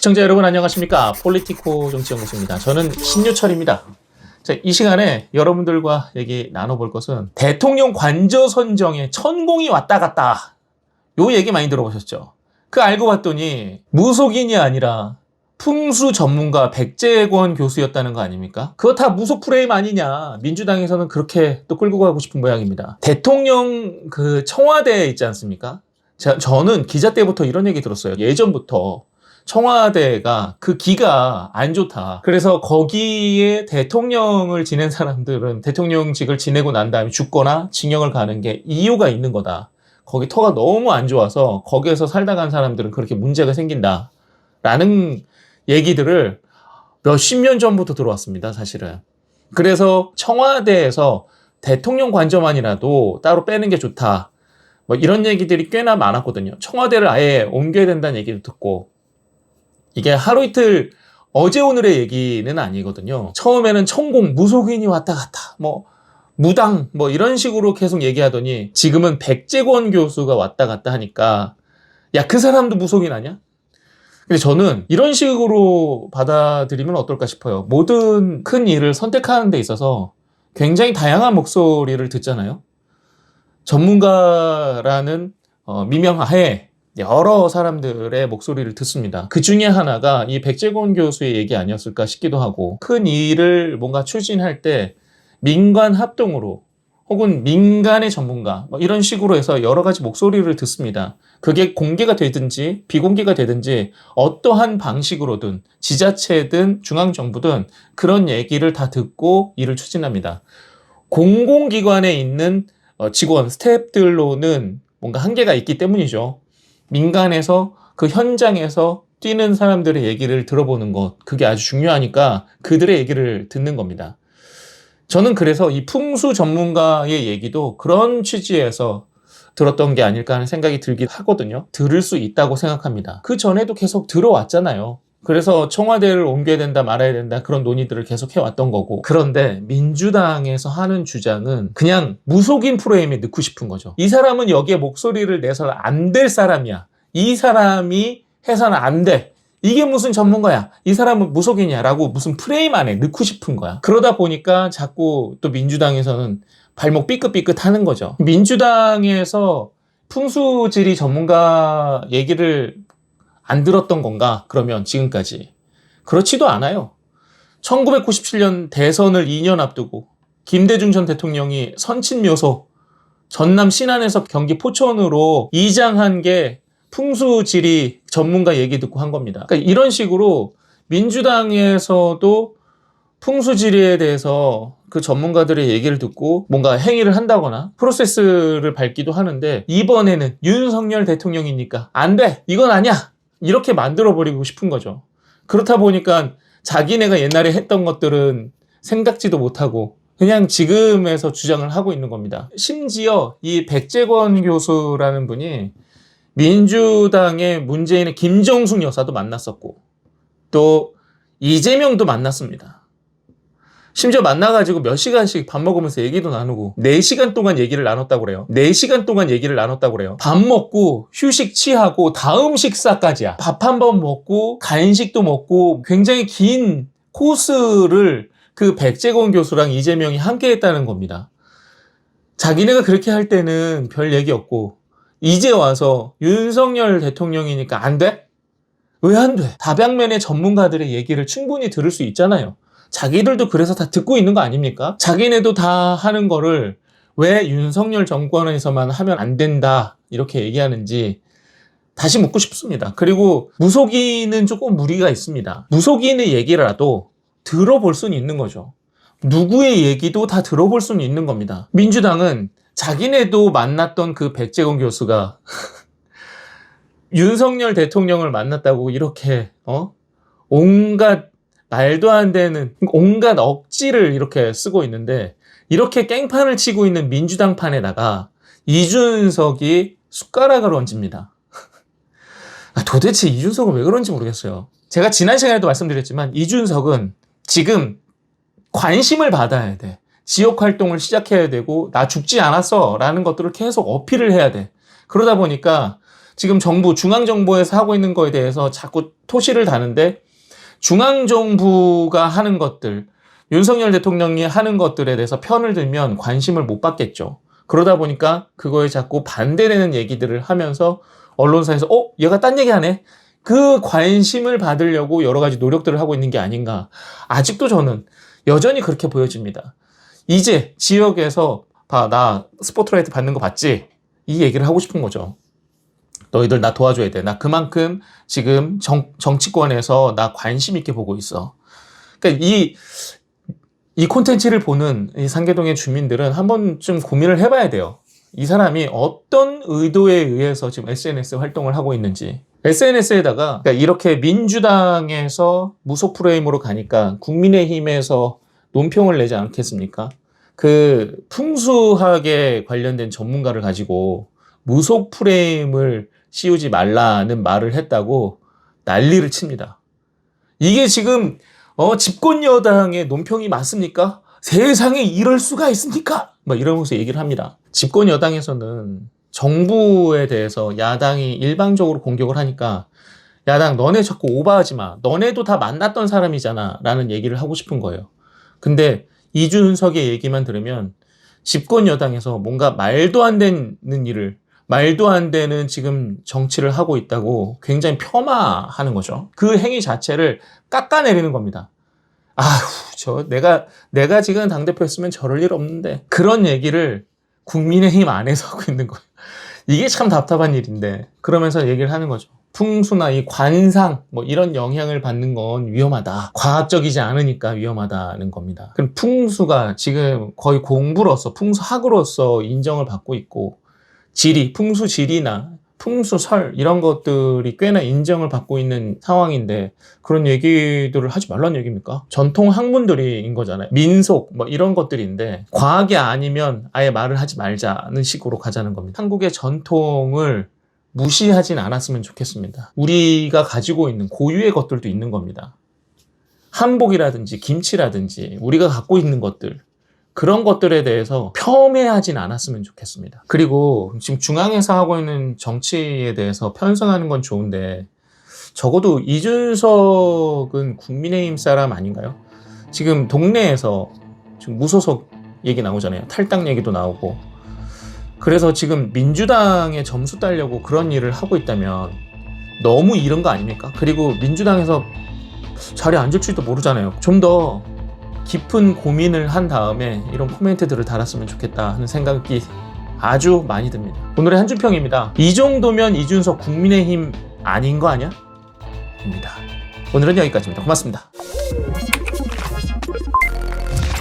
시청자 여러분 안녕하십니까? 폴리티코 정치연구소입니다. 저는 신유철입니다. 자, 이 시간에 여러분들과 얘기 나눠볼 것은 대통령 관저 선정에 천공이 왔다 갔다. 요 얘기 많이 들어보셨죠? 그 알고 봤더니 무속인이 아니라 풍수 전문가 백재권 교수였다는 거 아닙니까? 그거 다 무속 프레임 아니냐. 민주당에서는 그렇게 또 끌고 가고 싶은 모양입니다. 대통령 그 청와대에 있지 않습니까? 저는 기자 때부터 이런 얘기 들었어요. 예전부터. 청와대가 그 기가 안 좋다. 그래서 거기에 대통령을 지낸 사람들은 대통령직을 지내고 난 다음에 죽거나 징역을 가는 게 이유가 있는 거다. 거기 터가 너무 안 좋아서 거기에서 살다 간 사람들은 그렇게 문제가 생긴다. 라는 얘기들을 몇십 년 전부터 들어왔습니다, 사실은. 그래서 청와대에서 대통령 관저만이라도 따로 빼는 게 좋다. 뭐 이런 얘기들이 꽤나 많았거든요. 청와대를 아예 옮겨야 된다는 얘기도 듣고. 이게 하루 이틀 어제 오늘의 얘기는 아니거든요. 처음에는 천공, 무속인이 왔다 갔다, 뭐 무당 뭐 이런 식으로 계속 얘기하더니 지금은 백재권 교수가 왔다 갔다 하니까 야, 그 사람도 무속인 아니야? 근데 저는 이런 식으로 받아들이면 어떨까 싶어요. 모든 큰 일을 선택하는 데 있어서 굉장히 다양한 목소리를 듣잖아요. 전문가라는 미명하에 여러 사람들의 목소리를 듣습니다. 그 중에 하나가 이 백재권 교수의 얘기 아니었을까 싶기도 하고, 큰 일을 뭔가 추진할 때 민관 합동으로 혹은 민간의 전문가 뭐 이런 식으로 해서 여러 가지 목소리를 듣습니다. 그게 공개가 되든지 비공개가 되든지 어떠한 방식으로든 지자체든 중앙정부든 그런 얘기를 다 듣고 일을 추진합니다. 공공기관에 있는 직원, 스태프들로는 뭔가 한계가 있기 때문이죠. 민간에서 그 현장에서 뛰는 사람들의 얘기를 들어보는 것, 그게 아주 중요하니까 그들의 얘기를 듣는 겁니다. 저는 그래서 이 풍수 전문가의 얘기도 그런 취지에서 들었던 게 아닐까 하는 생각이 들긴 하거든요. 들을 수 있다고 생각합니다. 그 전에도 계속 들어왔잖아요. 그래서 청와대를 옮겨야 된다 말아야 된다 그런 논의들을 계속 해왔던 거고. 그런데 민주당에서 하는 주장은 그냥 무속인 프레임에 넣고 싶은 거죠. 이 사람은 여기에 목소리를 내서는 안 될 사람이야. 이 사람이 해서는 안 돼. 이게 무슨 전문가야. 이 사람은 무속인이야 라고 무슨 프레임 안에 넣고 싶은 거야. 그러다 보니까 자꾸 또 민주당에서는 발목 삐끗삐끗 하는 거죠. 민주당에서 풍수지리 전문가 얘기를 안 들었던 건가? 그러면 지금까지. 그렇지도 않아요. 1997년 대선을 2년 앞두고 김대중 전 대통령이 선친묘소 전남 신안에서 경기 포천으로 이장한 게 풍수지리 전문가 얘기 듣고 한 겁니다. 그러니까 이런 식으로 민주당에서도 풍수지리에 대해서 그 전문가들의 얘기를 듣고 뭔가 행위를 한다거나 프로세스를 밟기도 하는데, 이번에는 윤석열 대통령이니까 안 돼! 이건 아니야! 이렇게 만들어버리고 싶은 거죠. 그렇다 보니까 자기네가 옛날에 했던 것들은 생각지도 못하고 그냥 지금에서 주장을 하고 있는 겁니다. 심지어 이 백재권 교수라는 분이 민주당의 문재인의 김정숙 여사도 만났었고 또 이재명도 만났습니다. 심지어 만나가지고 몇 시간씩 밥 먹으면서 얘기도 나누고 4시간 동안 얘기를 나눴다고 그래요. 4시간 동안 얘기를 나눴다고 그래요. 밥 먹고 휴식 취하고 다음 식사까지야. 밥 한 번 먹고 간식도 먹고 굉장히 긴 코스를 그 백재권 교수랑 이재명이 함께 했다는 겁니다. 자기네가 그렇게 할 때는 별 얘기 없고 이제 와서 윤석열 대통령이니까 안 돼? 왜 안 돼? 다방면의 전문가들의 얘기를 충분히 들을 수 있잖아요. 자기들도 그래서 다 듣고 있는 거 아닙니까? 자기네도 다 하는 거를 왜 윤석열 정권에서만 하면 안 된다 이렇게 얘기하는지 다시 묻고 싶습니다. 그리고 무속인은 조금 무리가 있습니다. 무속인의 얘기라도 들어볼 수는 있는 거죠. 누구의 얘기도 다 들어볼 수는 있는 겁니다. 민주당은 자기네도 만났던 그 백재권 교수가 윤석열 대통령을 만났다고 이렇게 온갖 말도 안 되는 온갖 억지를 이렇게 쓰고 있는데, 이렇게 깽판을 치고 있는 민주당판에다가 이준석이 숟가락을 얹습니다. 도대체 이준석은 왜 그런지 모르겠어요. 제가 지난 시간에도 말씀드렸지만 이준석은 지금 관심을 받아야 돼. 지역 활동을 시작해야 되고 나 죽지 않았어 라는 것들을 계속 어필을 해야 돼. 그러다 보니까 지금 정부, 중앙정부에서 하고 있는 거에 대해서 자꾸 토시를 다는데 중앙정부가 하는 것들, 윤석열 대통령이 하는 것들에 대해서 편을 들면 관심을 못 받겠죠. 그러다 보니까 그거에 자꾸 반대되는 얘기들을 하면서 언론사에서 얘가 딴 얘기하네. 그 관심을 받으려고 여러 가지 노력들을 하고 있는 게 아닌가. 아직도 저는 여전히 그렇게 보여집니다. 이제 지역에서 나 스포트라이트 받는 거 봤지? 이 얘기를 하고 싶은 거죠. 너희들 나 도와줘야 돼. 나 그만큼 지금 정치권에서 나 관심 있게 보고 있어. 그러니까 이 콘텐츠를 보는 이 상계동의 주민들은 한 번쯤 고민을 해봐야 돼요. 이 사람이 어떤 의도에 의해서 지금 SNS 활동을 하고 있는지. SNS에다가 그러니까 이렇게 민주당에서 무속 프레임으로 가니까 국민의힘에서 논평을 내지 않겠습니까? 그 풍수학에 관련된 전문가를 가지고 무속 프레임을 씌우지 말라는 말을 했다고 난리를 칩니다. 이게 지금 집권 여당의 논평이 맞습니까? 세상에 이럴 수가 있습니까? 막 이러면서 얘기를 합니다. 집권 여당에서는 정부에 대해서 야당이 일방적으로 공격을 하니까 야당 너네 자꾸 오버하지 마. 너네도 다 만났던 사람이잖아 라는 얘기를 하고 싶은 거예요. 근데 이준석의 얘기만 들으면 집권 여당에서 뭔가 말도 안 되는 일을, 말도 안 되는 지금 정치를 하고 있다고 굉장히 폄하하는 거죠. 그 행위 자체를 깎아내리는 겁니다. 아휴, 내가 지금 당대표였으면 저럴 일 없는데. 그런 얘기를 국민의힘 안에서 하고 있는 거예요. 이게 참 답답한 일인데. 그러면서 얘기를 하는 거죠. 풍수나 이 관상, 이런 영향을 받는 건 위험하다. 과학적이지 않으니까 위험하다는 겁니다. 그럼 풍수가 지금 거의 공부로서, 풍수학으로서 인정을 받고 있고, 지리, 풍수 지리나 풍수설 이런 것들이 꽤나 인정을 받고 있는 상황인데 그런 얘기들을 하지 말라는 얘기입니까? 전통 학문들인 거잖아요. 민속 이런 것들인데 과학이 아니면 아예 말을 하지 말자는 식으로 가자는 겁니다. 한국의 전통을 무시하진 않았으면 좋겠습니다. 우리가 가지고 있는 고유의 것들도 있는 겁니다. 한복이라든지 김치라든지 우리가 갖고 있는 것들, 그런 것들에 대해서 폄훼하진 않았으면 좋겠습니다. 그리고 지금 중앙에서 하고 있는 정치에 대해서 편성하는 건 좋은데 적어도 이준석은 국민의힘 사람 아닌가요? 지금 동네에서 지금 무소속 얘기 나오잖아요. 탈당 얘기도 나오고. 그래서 지금 민주당에 점수 따려고 그런 일을 하고 있다면 너무 이런 거 아닙니까? 그리고 민주당에서 자리에 앉을지도 모르잖아요. 좀 더 깊은 고민을 한 다음에 이런 코멘트들을 달았으면 좋겠다 하는 생각이 아주 많이 듭니다. 오늘의 한줄평입니다. 이 정도면 이준석 국민의힘 아닌 거 아니야? 입니다. 오늘은 여기까지입니다. 고맙습니다.